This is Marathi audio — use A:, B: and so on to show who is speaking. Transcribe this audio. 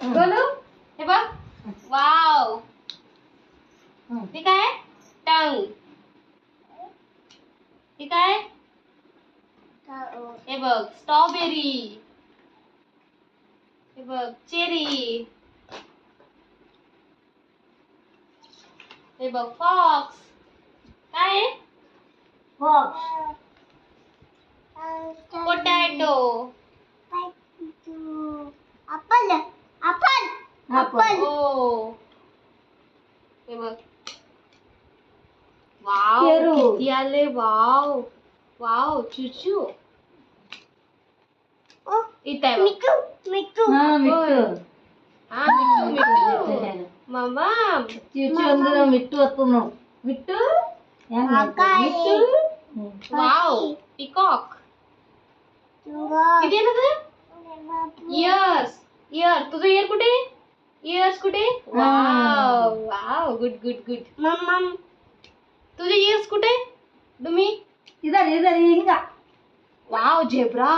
A: बोलू हे बघ वाव हे काय टंग हे काय हे बघ स्ट्रॉबेरी हे बघ चेरी हे बघ फॉक्स काय पोटॅटो ओ हे बघ वाव
B: पेरू.
A: किती आले वाव वाव चुचू इथं आहे बघ.
B: हा मिट्टू
A: हा मिट्टू मामा
B: चिचू ಅಂದ್ರೆ ಮಿಟ್ಟು ಅತ್ತನು ಮಿಟ್ಟು ಮಿಟ್ಟು
A: वाव पिकॉक किती आहे तुझं इयर्स इयर तुझं इयर कुठे इयर्स कुठे wow wow good good good तुझे इयर्स कुठे तुम्ही
B: ಇದರ ಇದರ ಹಿಂಗ
A: वाव झेब्रा